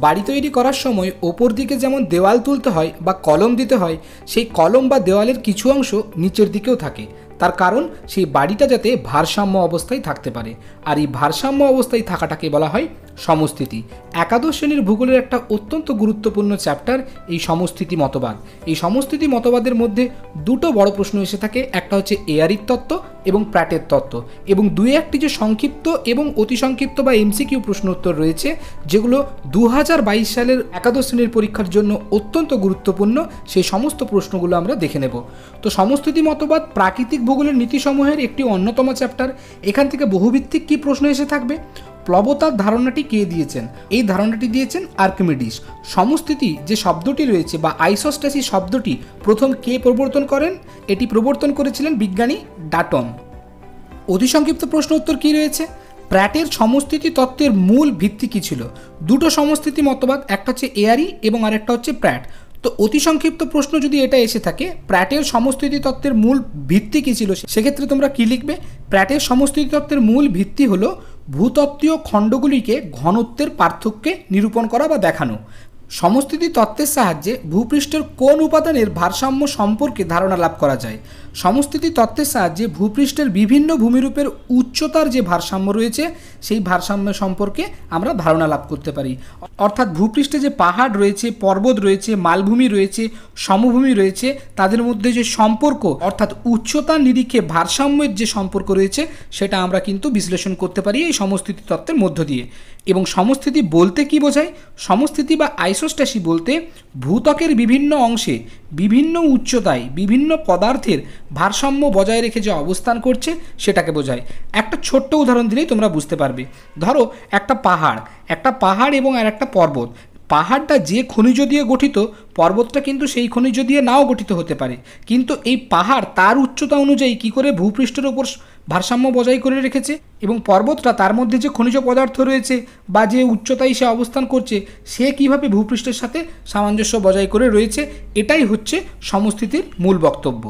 বাড়ি তৈরি করার সময় ওপর দিকে যেমন দেওয়াল তুলতে হয় বা কলম দিতে হয়, সেই কলম বা দেওয়ালের কিছু অংশ নিচের দিকেও থাকে। তার কারণ সেই বাড়িটা যাতে ভারসাম্য অবস্থায় থাকতে পারে, আর এই ভারসাম্য অবস্থায় থাকাটাকে বলা হয় সমস্থিতি। একাদশ শ্রেণীর ভূগোলের একটা অত্যন্ত গুরুত্বপূর্ণ চ্যাপ্টার এই সমস্থিতি মতবাদ। এই সমস্থিতি মতবাদের মধ্যে দুটো বড় প্রশ্ন এসে থাকে, একটা হচ্ছে এয়ারির তত্ত্ব এবং প্র্যাটের তত্ত্ব, এবং দুই একটি যে সংক্ষিপ্ত এবং অতি সংক্ষিপ্ত বা এমসিকিউ প্রশ্ন উত্তর রয়েছে, যেগুলো 2022 সালের একাদশ শ্রেণীর পরীক্ষার জন্য অত্যন্ত গুরুত্বপূর্ণ। সেই সমস্ত প্রশ্নগুলো আমরা দেখে নেব। তো সমস্থিতি মতবাদ প্রাকৃতিক ভূগোলের নীতিসমূহের একটি অন্যতম চ্যাপ্টার। এখান থেকে বহুভিত্তিক কী প্রশ্ন এসে থাকবে? প্লবতার ধারণাটি কে দিয়েছেন? এই ধারণাটি দিয়েছেন আর্কিমিডিস। সমস্থিতি যে শব্দটি রয়েছে বা আইসোস্ট্যাসিস শব্দটি প্রথম কে প্রবর্তন করেন? এটি প্রবর্তন করেছিলেন বিজ্ঞানী ডাটন। অতি সংক্ষিপ্ত প্রশ্ন উত্তর কী রয়েছে? প্র্যাটের সমস্থিতি তত্ত্বের মূল ভিত্তি কী ছিল? দুটো সমস্থিতি মতবাদ, একটা হচ্ছে এয়ারি এবং আরেকটা হচ্ছে প্র্যাট। তো অতি সংক্ষিপ্ত প্রশ্ন যদি এটা এসে থাকে, প্র্যাটের সমস্থিতি তত্ত্বের মূল ভিত্তি কী ছিল, সেক্ষেত্রে তোমরা কী লিখবে? প্র্যাটের সমস্থিতি তত্ত্বের মূল ভিত্তি হলো ভূতত্ত্বীয় খণ্ডগুলিকে ঘনত্বের পার্থক্যে নিরূপণ করা বা দেখানো। সমস্থিতি তত্ত্বের সাহায্যে ভূপৃষ্ঠের কোন উপাদানের ভারসাম্য সম্পর্কে ধারণা লাভ করা যায়? সমস্থিতি তত্ত্বের সাহায্যে ভূপৃষ্ঠের বিভিন্ন ভূমিরূপের উচ্চতার যে ভারসাম্য রয়েছে, সেই ভারসাম্য সম্পর্কে আমরা ধারণা লাভ করতে পারি। অর্থাৎ ভূপৃষ্ঠে যে পাহাড় রয়েছে, পর্বত রয়েছে, মালভূমি রয়েছে, সমভূমি রয়েছে, তাদের মধ্যে যে সম্পর্ক, অর্থাৎ উচ্চতার নিরিখে ভারসাম্যের যে সম্পর্ক রয়েছে, সেটা আমরা কিন্তু বিশ্লেষণ করতে পারি এই সমস্থিতি তত্ত্বের মধ্য দিয়ে। এবং সমস্থিতি বলতে কি বোঝায়? সমস্থিতি বা আইসোস্ট্যাসি বলতে ভূত্বকের বিভিন্ন অংশে বিভিন্ন উচ্চতায় বিভিন্ন পদার্থের ভারসাম্য বজায় রেখে যে অবস্থান করছে, সেটাকে বোঝায়। একটা ছোট্ট উদাহরণ দিলেই তোমরা বুঝতে পারবে। ধরো একটা পাহাড় এবং আর একটা পর্বত। পাহাড়টা যে খনিজ দিয়ে গঠিত, পর্বতটা কিন্তু সেই খনিজ দিয়ে নাও গঠিত হতে পারে, কিন্তু এই পাহাড় তার উচ্চতা অনুযায়ী কী করে ভূপৃষ্ঠের ওপর ভারসাম্য বজায় করে রেখেছে, এবং পর্বতটা তার মধ্যে যে খনিজ পদার্থ রয়েছে বা যে উচ্চতায় সে অবস্থান করছে, সে কিভাবে ভূপৃষ্ঠের সাথে সামঞ্জস্য বজায় করে রয়েছে, এটাই হচ্ছে সমস্থিতির মূল বক্তব্য।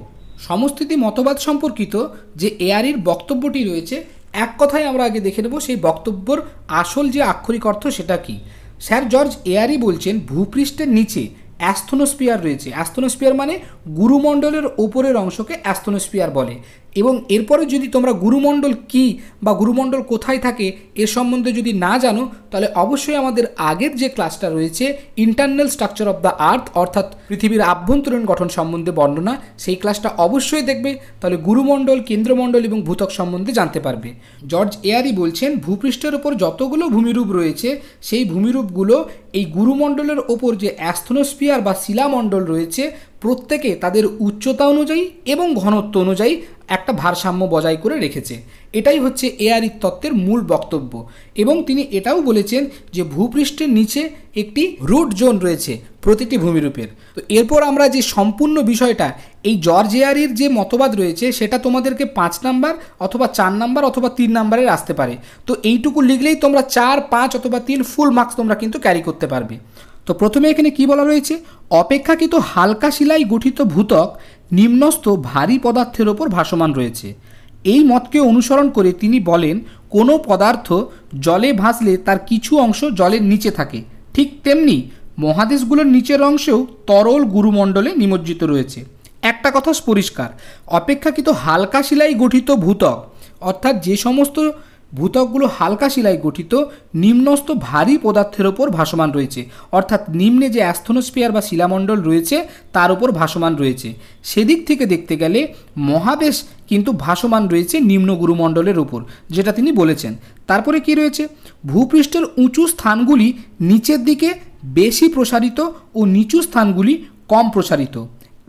সমস্থিতি মতবাদ সম্পর্কিত যে এয়ারির বক্তব্যটি রয়েছে, এক কথায় আমরা আগে দেখে নেব সেই বক্তব্যর আসল যে আক্ষরিক অর্থ সেটা কি। স্যার জর্জ এয়ারি বলছেন ভূপৃষ্ঠের নিচে অ্যাস্থনোস্ফিয়ার রয়েছে। অ্যাস্থনোস্ফিয়ার মানে গুরুমণ্ডলের ওপরের অংশকে অ্যাস্থনোস্ফিয়ার বলে। এবং এরপরে যদি তোমরা গুরুমণ্ডল কী বা গুরুমণ্ডল কোথায় থাকে এর সম্বন্ধে যদি না জানো, তাহলে অবশ্যই আমাদের আগের যে ক্লাসটা রয়েছে internal structure of the earth, অর্থাৎ পৃথিবীর আভ্যন্তরীণ গঠন সম্বন্ধে বর্ণনা, সেই ক্লাসটা অবশ্যই দেখবে। তাহলে গুরুমণ্ডল, কেন্দ্রমণ্ডল এবং ভূত্বক সম্বন্ধে জানতে পারবে। জর্জ এয়ারি বলছেন ভূপৃষ্ঠের ওপর যতগুলো ভূমিরূপ রয়েছে, সেই ভূমিরূপগুলো এই গুরুমণ্ডলের ওপর যে অ্যাস্থনোস্ফিয়ার বা শিলামণ্ডল রয়েছে, প্রত্যেকে তাদের উচ্চতা অনুযায়ী এবং ঘনত্ব অনুযায়ী একটা ভারসাম্য বজায় করে রেখেছে। এটাই হচ্ছে এয়ারির তত্ত্বের মূল বক্তব্য। এবং তিনি এটাও বলেছেন যে ভূপৃষ্ঠের নিচে একটি রুট জোন রয়েছে প্রতিটি ভূমিরূপের। তো এরপর আমরা যে সম্পূর্ণ বিষয়টা, এই জর্জ এয়ারির যে মতবাদ রয়েছে, সেটা তোমাদেরকে 5 নাম্বার অথবা 4 নাম্বার অথবা 3 নাম্বারের আসতে পারে। তো এইটুকু লিখলেই তোমরা 4, 5 অথবা 3 ফুল মার্কস তোমরা কিন্তু ক্যারি করতে পারবে। তো প্রথমে এখানে কি বলা রয়েছে? অপেক্ষাকৃত হালকা শিলায় গঠিত ভূত্বক নিম্নস্থ ভারী পদার্থের ওপর ভাসমান রয়েছে। এই মতকে অনুসরণ করে তিনি বলেন কোনো পদার্থ জলে ভাসলে তার কিছু অংশ জলের নিচে থাকে, ঠিক তেমনি মহাদেশগুলোর নিচের অংশেও তরল গুরুমণ্ডলে নিমজ্জিত রয়েছে। একটা কথা পরিষ্কার, অপেক্ষাকৃত হালকা শিলায় গঠিত ভূত্বক, অর্থাৎ যে সমস্ত ভূত্বকগুলো হালকা শিলায় গঠিত, নিম্নস্থ ভারী পদার্থের ওপর ভাসমান রয়েছে, অর্থাৎ নিম্নে যে অ্যাস্থনোস্ফিয়ার বা শিলামণ্ডল রয়েছে তার উপর ভাসমান রয়েছে। সেদিক থেকে দেখতে গেলে মহাদেশ কিন্তু ভাসমান রয়েছে নিম্ন গুরুমণ্ডলের উপর, যেটা তিনি বলেছেন। তারপরে কি রয়েছে? ভূপৃষ্ঠের উঁচু স্থানগুলি নিচের দিকে বেশি প্রসারিত ও নিচু স্থানগুলি কম প্রসারিত।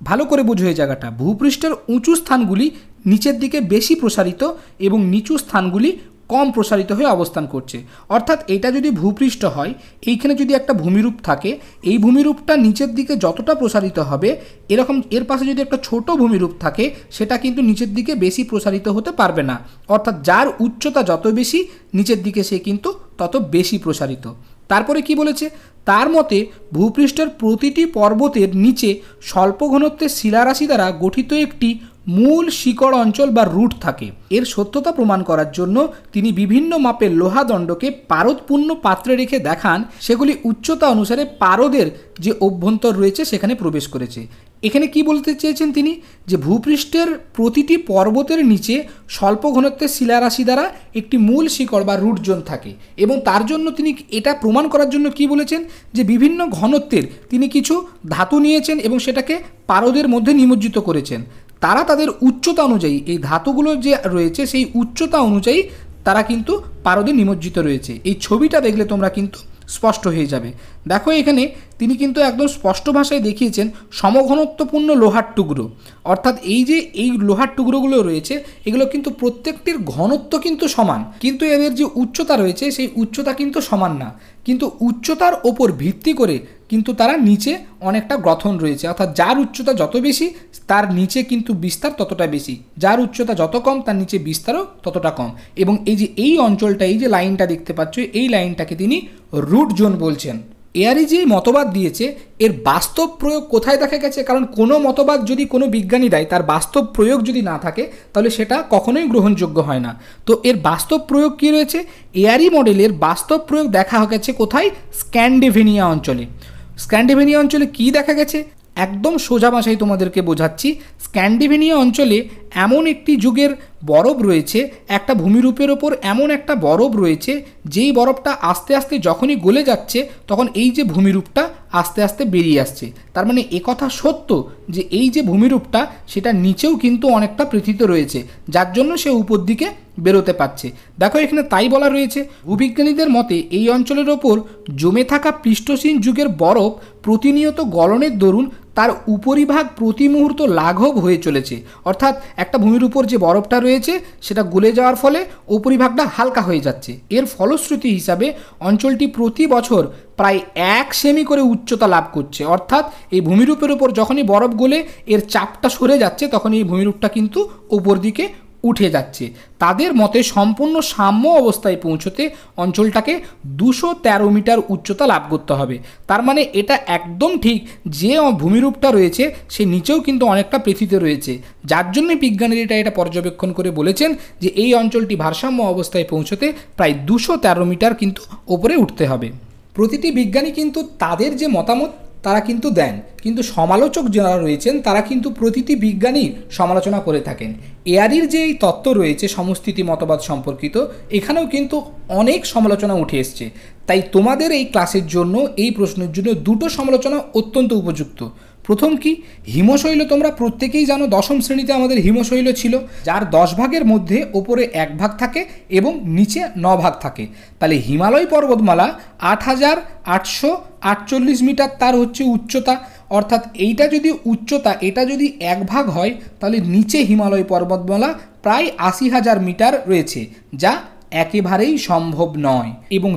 ভালো করে বুঝো এই জায়গাটা। ভূপৃষ্ঠের উঁচু স্থানগুলি নিচের দিকে বেশি প্রসারিত এবং নিচু স্থানগুলি কম প্রসারিত হয়ে অবস্থান করছে। অর্থাৎ এটা যদি ভূপৃষ্ঠ হয়, এইখানে যদি একটা ভূমিরূপ থাকে, এই ভূমিরূপটা নিচের দিকে যতটা প্রসারিত হবে, এরকম এর পাশে যদি একটা ছোট ভূমিরূপ থাকে, সেটা কিন্তু নিচের দিকে বেশি প্রসারিত হতে পারবে না। অর্থাৎ যার উচ্চতা যত বেশি, নিচের দিকে সে কিন্তু তত বেশি প্রসারিত। তারপরে কি বলেছে? তার মতে ভূপৃষ্ঠের প্রতিটি পর্বতের নিচে স্বল্প ঘনত্বের শিলারাশি দ্বারা গঠিত একটি মূল শিকড় অঞ্চল বা রুট থাকে। এর সত্যতা প্রমাণ করার জন্য তিনি বিভিন্ন মাপের লোহাদণ্ডকে পারদপূর্ণ পাত্রে রেখে দেখান সেগুলি উচ্চতা অনুসারে পারদের যে অভ্যন্তর রয়েছে সেখানে প্রবেশ করেছে। এখানে কি বলতে চেয়েছেন তিনি, যে ভূপৃষ্ঠের প্রতিটি পর্বতের নিচে স্বল্প ঘনত্বের শিলারাশি দ্বারা একটি মূল শিকড় বা রুট জোন থাকে, এবং তার জন্য তিনি এটা প্রমাণ করার জন্য কি বলেছেন, যে বিভিন্ন ঘনত্বের তিনি কিছু ধাতু নিয়েছেন এবং সেটাকে পারদের মধ্যে নিমজ্জিত করেছেন। তারা তাদের উচ্চতা অনুযায়ী, এই ধাতুগুলো যে রয়েছে সেই উচ্চতা অনুযায়ী তারা কিন্তু পারদে নিমজ্জিত রয়েছে। এই ছবিটা দেখলে তোমরা কিন্তু স্পষ্ট হয়ে যাবে। দেখো এখানে তিনি কিন্তু একদম স্পষ্ট ভাষায় দেখিয়েছেন সমঘনত্বপূর্ণ লোহার টুকরো, অর্থাৎ এই যে এই লোহার টুকরোগুলো রয়েছে এগুলো কিন্তু প্রত্যেকটির ঘনত্ব কিন্তু সমান, কিন্তু এদের যে উচ্চতা রয়েছে সেই উচ্চতা কিন্তু সমান না, কিন্তু উচ্চতার ওপর ভিত্তি করে কিন্তু তারা নিচে অনেকটা গঠন রয়েছে, অর্থাৎ যার উচ্চতা যত বেশি তার নিচে কিন্তু বিস্তার ততটা বেশি, যার উচ্চতা যত কম তার নিচে বিস্তারও ততটা কম। এবং এই যে এই অঞ্চলটা, এই যে লাইনটা দেখতে পাচ্ছ, এই লাইনটাকে তিনি রুট জোন বলছেন। এআরই যে মতবাদ দিয়েছে এর বাস্তব প্রয়োগ কোথায় দেখা গেছে, কারণ কোনো মতবাদ যদি কোনো বিজ্ঞানী দেয় তার বাস্তব প্রয়োগ যদি না থাকে তাহলে সেটা কখনোই গ্রহণযোগ্য হয় না। তো এর বাস্তব প্রয়োগ কী রয়েছে, এআরই মডেলের বাস্তব প্রয়োগ দেখা গেছে কোথায়, স্ক্যান্ডিনেভিয়া অঞ্চলে। স্ক্যান্ডিনেভিয়া অঞ্চলে কি দেখা গেছে, একদম সোজা ভাষায় তোমাদেরকে বোঝাচ্ছি। স্ক্যান্ডিনেভিয়া অঞ্চলে এমন একটি যুগের বরফ রয়েছে, একটা ভূমিরূপের ওপর এমন একটা বরফ রয়েছে যেই বরফটা আস্তে আস্তে যখনই গলে যাচ্ছে তখন এই যে ভূমিরূপটা আস্তে আস্তে বেরিয়ে আসছে। তার মানে একথা সত্য যে এই যে ভূমিরূপটা সেটা নিচেও কিন্তু অনেকটা পৃথিত রয়েছে, যার জন্য সে উপর দিকে বেরোতে পারছে। দেখো এখানে তাই বলা রয়েছে, ভূবিজ্ঞানীদের মতে এই অঞ্চলের ওপর জমে থাকা পৃষ্ঠহীন যুগের বরফ প্রতিনিয়ত গলনের দরুন তার উপরিভাগ প্রতি মুহূর্ত লাঘব হয়ে চলেছে, অর্থাৎ একটা ভূমির উপর যে বরফটা রয়েছে সেটা গলে যাওয়ার ফলে উপরিভাগটা হালকা হয়ে যাচ্ছে। এর ফলশ্রুতি হিসাবে অঞ্চলটি প্রতি বছর প্রায় 1 সেমি করে উচ্চতা লাভ করছে, অর্থাৎ এই ভূমিরূপের উপর যখনই বরফ গলে এর চাপটা সরে যাচ্ছে তখন এই ভূমিরূপটা কিন্তু উপর দিকে উঠে যাচ্ছে। তাদের মতে সম্পূর্ণ সাম্য অবস্থায় পৌঁছতে অঞ্চলটাকে 213 মিটার উচ্চতা লাভ করতে হবে। তার মানে এটা একদম ঠিক যে ভূমিরূপটা রয়েছে সে নিচেও কিন্তু অনেকটা পৃথিবীতে রয়েছে, যার জন্য বিজ্ঞানীরা এটা পর্যবেক্ষণ করে বলেছেন যে এই অঞ্চলটি ভারসাম্য অবস্থায় পৌঁছতে প্রায় 213 মিটার কিন্তু ওপরে উঠতে হবে। প্রতিটি বিজ্ঞানী কিন্তু তাদের যে মতামত তারা কিন্তু দেন, কিন্তু সমালোচক যারা রয়েছেন তারা কিন্তু প্রতিটি বিজ্ঞানীর সমালোচনা করে থাকেন। এআরির যে এই তত্ত্ব রয়েছে সমস্থিতি মতবাদ সম্পর্কিত, এখানেও কিন্তু অনেক সমালোচনা উঠে এসছে। তাই তোমাদের এই ক্লাসের জন্য, এই প্রশ্নের জন্য দুটো সমালোচনা অত্যন্ত উপযুক্ত। প্রথম কি, হিমশৈল তোমরা প্রত্যেকেই জানো, দশম শ্রেণীতে আমাদের হিমশৈল ছিল, যার 10 ভাগের মধ্যে ওপরে 1 ভাগ থাকে এবং নিচে 9 ভাগ থাকে। তাহলে হিমালয় পর্বতমালা 8848 মিটার তার হচ্ছে উচ্চতা, অর্থাৎ এইটা যদি উচ্চতা, এটা যদি 1 ভাগ হয় তাহলে নিচে হিমালয় পর্বতমালা প্রায় 80,000 মিটার রয়েছে, যা একেবারেই সম্ভব নয়। এবং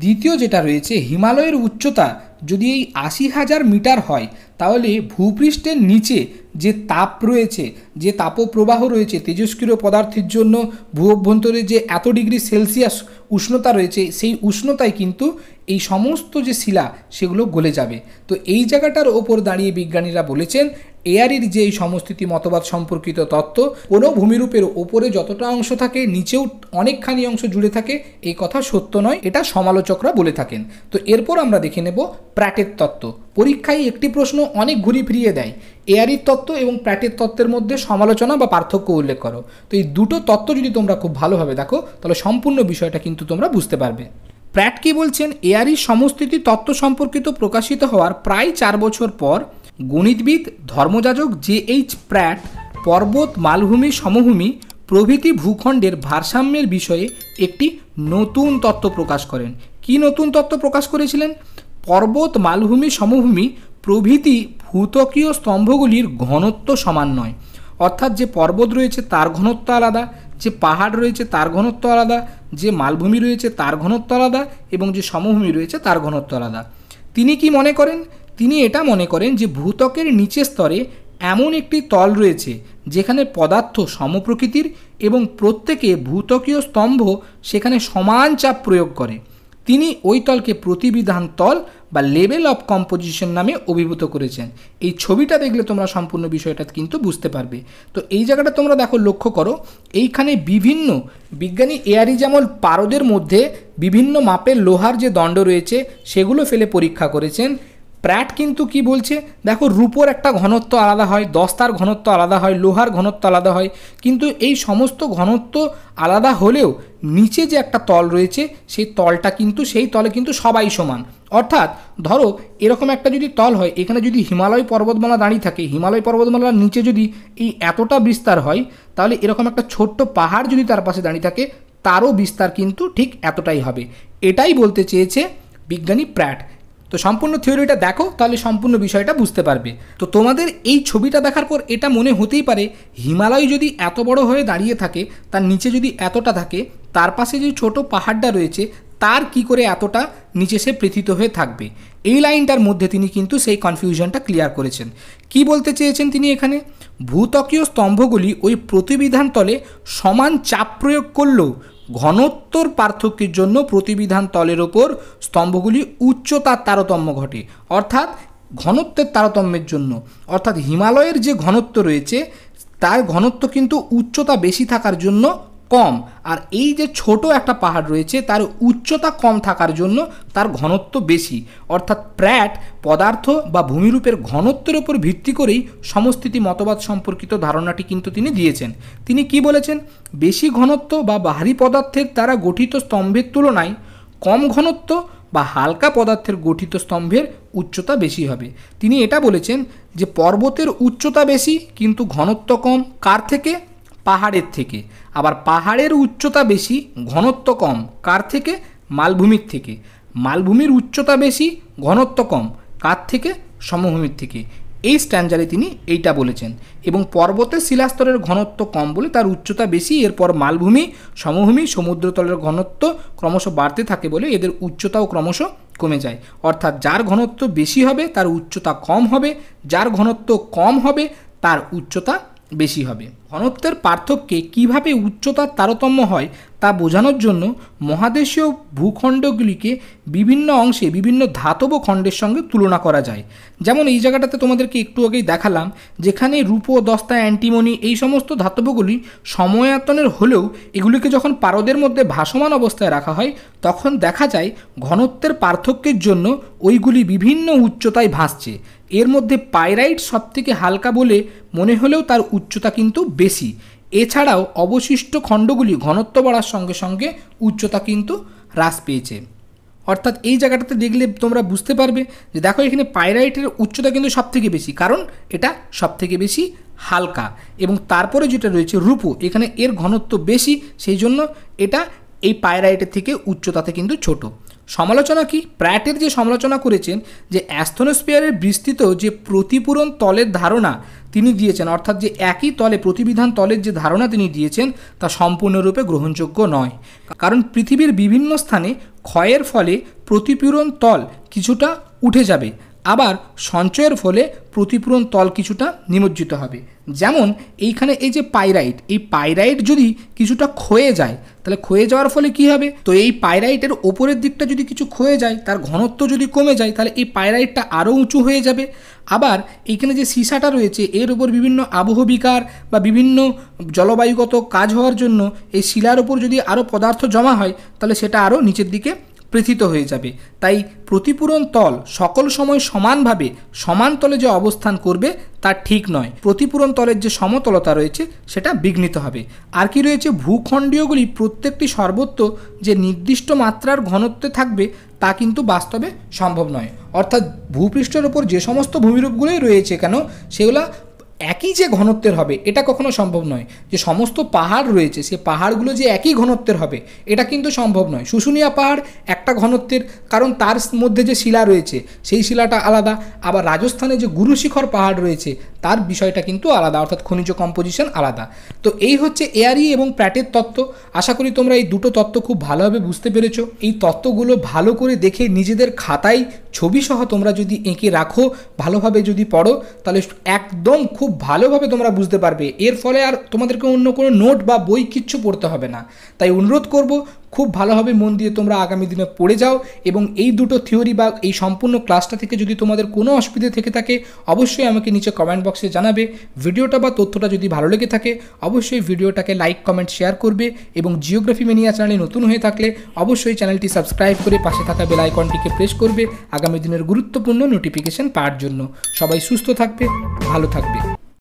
দ্বিতীয় যেটা রয়েছে, হিমালয়ের উচ্চতা যদি এই 80,000 মিটার হয় তাহলে ভূপৃষ্ঠের নিচে যে তাপ রয়েছে, যে তাপপ্রবাহ রয়েছে, তেজস্ক্রিয় পদার্থের জন্য ভূ অভ্যন্তরে যে এত ডিগ্রি সেলসিয়াস উষ্ণতা রয়েছে, সেই উষ্ণতায় কিন্তু এই সমস্ত যে শিলা সেগুলো গলে যাবে। তো এই জায়গাটার ওপর দাঁড়িয়ে বিজ্ঞানীরা বলেছেন এআরির যে এই সমস্থিতি মতবাদ সম্পর্কিত তত্ত্ব, কোনো ভূমিরূপের ওপরে যতটা অংশ থাকে নিচেও অনেকখানি অংশ জুড়ে থাকে, এই কথা সত্য নয়, এটা সমালোচকরা বলে থাকেন। তো এরপর আমরা দেখে নেব প্র্যাটের তত্ত্ব। পরীক্ষায় একটি প্রশ্ন অনেক ঘুরি ফিরিয়ে দেয়, এআরির তত্ত্ব এবং প্র্যাটের তত্ত্বের মধ্যে সমালোচনা বা পার্থক্য উল্লেখ করো। তো এই দুটো তত্ত্ব যদি তোমরা খুব ভালোভাবে দেখো তাহলে সম্পূর্ণ বিষয়টা কিন্তু তোমরা বুঝতে পারবে। প্র্যাট কি বলছেন, এআরির সমস্থিতি তত্ত্ব সম্পর্কিত প্রকাশিত হওয়ার প্রায় 4 বছর পর গণিতবিদ ধর্মযাজক জে.এইচ. প্র্যাট পর্বত, মালভূমি, সমভূমি প্রভৃতি ভূখণ্ডের ভারসাম্যের বিষয়ে একটি নতুন তত্ত্ব প্রকাশ করেন। কি নতুন তত্ত্ব প্রকাশ করেছিলেন? পর্বত, মালভূমি, সমভূমি প্রভৃতি ভূত্বকীয় স্তম্ভগুলির ঘনত্ব সমান নয়, অর্থাৎ যে পর্বত রয়েছে তার ঘনত্ব আলাদা, যে পাহাড় রয়েছে তার ঘনত্ব আলাদা, যে মালভূমি রয়েছে তার ঘনত্ব আলাদা এবং যে সমভূমি রয়েছে তার ঘনত্ব আলাদা। তিনি কি মনে করেন? তিনি এটা মনে করেন যে ভূত্বকের নিচের স্তরে এমন একটি তল রয়েছে যেখানে পদার্থ সমপ্রকৃতির এবং প্রত্যেকে ভূত্বকীয় স্তম্ভ সেখানে সমান চাপ প্রয়োগ করে। তিনি ওই তলকে প্রতিবিধান তল বা লেভেল অফ কম্পোজিশন নামে অভিভূত করেছেন। এই ছবিটা দেখলে তোমরা সম্পূর্ণ বিষয়টা কিন্তু বুঝতে পারবে। তো এই জায়গাটা তোমরা দেখো, লক্ষ্য করো, এইখানে বিভিন্ন বিজ্ঞানী এয়ারি যেমন পারদের মধ্যে বিভিন্ন মাপের লোহার যে দণ্ড রয়েছে সেগুলো ফেলে পরীক্ষা করেছেন, প্র্যাট কিন্তু কি বলছে, দেখো রূপোর একটা ঘনত্ব আলাদা হয়, দস্তার ঘনত্ব আলাদা হয়, লোহার ঘনত্ব আলাদা হয়, কিন্তু এই সমস্ত ঘনত্ব আলাদা হলেও নিচে যে একটা তল রয়েছে সেই তলটা কিন্তু সেই তলে কিন্তু সবাই সমান। অর্থাৎ ধরো এরকম একটা যদি তল হয়, এখানে যদি হিমালয় পর্বতমালা দাঁড়িয়ে থাকে, হিমালয় পর্বতমালার নিচে যদি এই এতটা বিস্তার হয়, তাহলে এরকম একটা ছোট্ট পাহাড় যদি তার পাশে দাঁড়িয়ে থাকে তারও বিস্তার কিন্তু ঠিক এতটাই হবে। এটাই বলতে চেয়েছে বিজ্ঞানী প্র্যাট। তো সম্পূর্ণ থিওরিটা দেখো, তাহলে সম্পূর্ণ বিষয়টা বুঝতে পারবে। তো তোমাদের এই ছবিটা দেখার পর এটা মনে হতেই পারে, হিমালয় যদি এত বড় হয়ে দাঁড়িয়ে থাকে, তার নিচে যদি এতটা থাকে, তার পাশে যে ছোট পাহাড়টা রয়েছে তার কি করে এতটা নিচে সে পৃথিত হয়ে থাকবে। এই লাইনটার মধ্যে তিনি কিন্তু সেই কনফিউশনটা ক্লিয়ার করেছেন। কি বলতে চেয়েছেন তিনি এখানে, ভূত্বকীয় স্তম্ভগুলি ওই প্রতিবিধান তলে সমান চাপ প্রয়োগ করলেও ঘনত্বর পার্থক্যের জন্য প্রতিবিধান তলের ওপর স্তম্ভগুলি উচ্চতার তারতম্য ঘটে। অর্থাৎ ঘনত্বের তারতম্যের জন্য, অর্থাৎ হিমালয়ের যে ঘনত্ব রয়েছে তার ঘনত্ব কিন্তু উচ্চতা বেশি থাকার জন্য কম, আর এই যে ছোট একটা পাহাড় রয়েছে তার উচ্চতা কম থাকার জন্য তার ঘনত্ব বেশি। অর্থাৎ প্র্যাট পদার্থ বা ভূমিরূপের ঘনত্বের উপর ভিত্তি করেই সমস্থিতি মতবাদ সম্পর্কিত ধারণাটি কিন্তু তিনি দিয়েছেন। তিনি কি বলেছেন, বেশি ঘনত্ব বা ভারী পদার্থের দ্বারা গঠিত স্তম্ভের তুলনায় কম ঘনত্ব বা হালকা পদার্থের গঠিত স্তম্ভের উচ্চতা বেশি হবে। তিনি এটা বলেছেন যে পর্বতের উচ্চতা বেশি কিন্তু ঘনত্ব কম, কার থেকে, পাহাড়ের থেকে। আবার পাহাড়ের উচ্চতা বেশি, ঘনত্ব কম, কার থেকে, মালভূমির থেকে। মালভূমির উচ্চতা বেশি, ঘনত্ব কম, কার থেকে, সমভূমির থেকে। এই স্ট্যান্ডারে তিনি এইটা বলেছেন। এবং পর্বতের শিলাস্তরের ঘনত্ব কম বলে তার উচ্চতা বেশি, এরপর মালভূমি, সমভূমি, সমুদ্রতলের ঘনত্ব ক্রমশ বাড়তে থাকে বলে এদের উচ্চতাও ক্রমশ কমে যায়। অর্থাৎ যার ঘনত্ব বেশি হবে তার উচ্চতা কম হবে, যার ঘনত্ব কম হবে তার উচ্চতা বেশি হবে। ঘনত্বের পার্থক্যে কিভাবে উচ্চতার তারতম্য হয় তা বোঝানোর জন্য মহাদেশীয় ভূখণ্ডগুলিকে বিভিন্ন অংশে বিভিন্ন ধাতব খণ্ডের সঙ্গে তুলনা করা যায়। যেমন এই জায়গাটাতে তোমাদেরকে একটু আগেই দেখালাম, যেখানে রূপো, দস্তা, অ্যান্টিমনি এই সমস্ত ধাতবগুলি সময়াতনের হলেও এগুলিকে যখন পারদের মধ্যে ভাসমান অবস্থায় রাখা হয় তখন দেখা যায় ঘনত্বের পার্থক্যের জন্য ওইগুলি বিভিন্ন উচ্চতায় ভাসছে। এর মধ্যে পাইরাইট সবথেকে হালকা বলে মনে হলেও তার উচ্চতা কিন্তু বেশি। এছাড়াও অবশিষ্ট খণ্ডগুলি ঘনত্ব বাড়ার সঙ্গে সঙ্গে উচ্চতা কিন্তু হ্রাস পেয়েছে। অর্থাৎ এই জায়গাটাতে দেখলে তোমরা বুঝতে পারবে যে দেখো এখানে পাইরাইটের উচ্চতা কিন্তু সবথেকে বেশি, কারণ এটা সবথেকে বেশি হালকা। এবং তারপরে যেটা রয়েছে রূপো, এখানে এর ঘনত্ব বেশি, সেই জন্য এটা এই পাইরাইটের থেকে উচ্চতাতে কিন্তু ছোট। সমালোচনা কি, প্র্যাটের যে সমালোচনা করেছেন যে অ্যাস্থনোস্ফিয়ারের বিস্তৃত যে প্রতিপূরণ তলের ধারণা তিনি দিয়েছেন, অর্থাৎ যে একই তলে প্রতিবিধান তলের যে ধারণা তিনি দিয়েছেন তা সম্পূর্ণরূপে গ্রহণযোগ্য নয়। কারণ পৃথিবীর বিভিন্ন স্থানে ক্ষয়ের ফলে প্রতিপূরণ তল কিছুটা উঠে যাবে, আবার সঞ্চয়ের ফলে প্রতিপূরণ তল কিছুটা নিমজ্জিত হবে। যেমন এইখানে এই যে পাইরাইট, এই পাইরাইট যদি কিছুটা ক্ষয়ে যায় তাহলে ক্ষয়ে যাওয়ার ফলে কি হবে, তো এই পাইরাইটের ওপরের দিকটা যদি কিছু ক্ষয়ে যায়, তার ঘনত্ব যদি কমে যায়, তাহলে এই পাইরাইটটা আরও উঁচু হয়ে যাবে। আবার এইখানে যে সীসাটা রয়েছে এর উপর বিভিন্ন আবহবিকার বা বিভিন্ন জলবায়ুগত কাজ হওয়ার জন্য এই শিলার উপর যদি আরও পদার্থ জমা হয় তাহলে সেটা আরও নিচের দিকে পৃথিত হয়ে যাবে। তাই প্রতিপূরণ তল সকল সময় সমানভাবে সমান তলে যে অবস্থান করবে তা ঠিক নয়। প্রতিপূরণ তলের যে সমতলতা রয়েছে সেটা বিঘ্নিত হবে। আর কি রয়েছে, ভূখণ্ডীয়গুলি প্রত্যেকটি সর্বত্র যে নির্দিষ্ট মাত্রার ঘনত্বে থাকবে তা কিন্তু বাস্তবে সম্ভব নয়। অর্থাৎ ভূপৃষ্ঠের ওপর যে সমস্ত ভূমিরূপগুলোই রয়েছে কেন সেগুলো একই যে ঘনত্বের হবে এটা কখনো সম্ভব নয়। যে সমস্ত পাহাড় রয়েছে সে পাহাড়গুলো যে একই ঘনত্বের হবে এটা কিন্তু সম্ভব নয়। শুশুনিয়া পাহাড় একটা ঘনত্বের, কারণ তার মধ্যে যে শিলা রয়েছে সেই শিলাটা আলাদা। আবার রাজস্থানে যে গুরুশিখর পাহাড় রয়েছে তার বিষয়টা কিন্তু আলাদা, অর্থাৎ খনিজ কম্পোজিশন আলাদা। তো এই হচ্ছে এয়ারি এবং প্র্যাটের তত্ত্ব। আশা করি তোমরা এই দুটো তত্ত্ব খুব ভালোভাবে বুঝতে পেরেছো। এই তত্ত্বগুলো ভালো করে দেখে নিজেদের খাতায় ছবিসহ তোমরা যদি এঁকে রাখো, ভালোভাবে যদি পড়ো, তাহলে একদম খুব ভালোভাবে তোমরা বুঝতে পারবে। এর ফলে আর তোমাদেরকে অন্য কোনো নোট বা বই কিচ্ছু পড়তে হবে না। তাই অনুরোধ করব, খুব ভালোভাবে মন দিয়ে তোমরা আগামী দিনে পড়ে যাও এবং এই দুটো থিওরি বা এই সম্পূর্ণ ক্লাসটা থেকে যদি তোমাদের কোনো অসুবিধা থেকে থাকে অবশ্যই আমাকে নিচে কমেন্ট বক্সে জানাবে। ভিডিওটা বা তথ্যটা যদি ভালো লেগে থাকে অবশ্যই ভিডিওটাকে লাইক কমেন্ট শেয়ার করবে এবং জিওগ্রাফি ম্যানিয়া চ্যানেলে নতুন হয়ে থাকলে অবশ্যই চ্যানেলটি সাবস্ক্রাইব করে পাশে থাকা বেল আইকনটিকে প্রেস করবে আগামী দিনের গুরুত্বপূর্ণ নোটিফিকেশন পাওয়ার জন্য। সবাই সুস্থ থাকবে, ভালো থাকবে।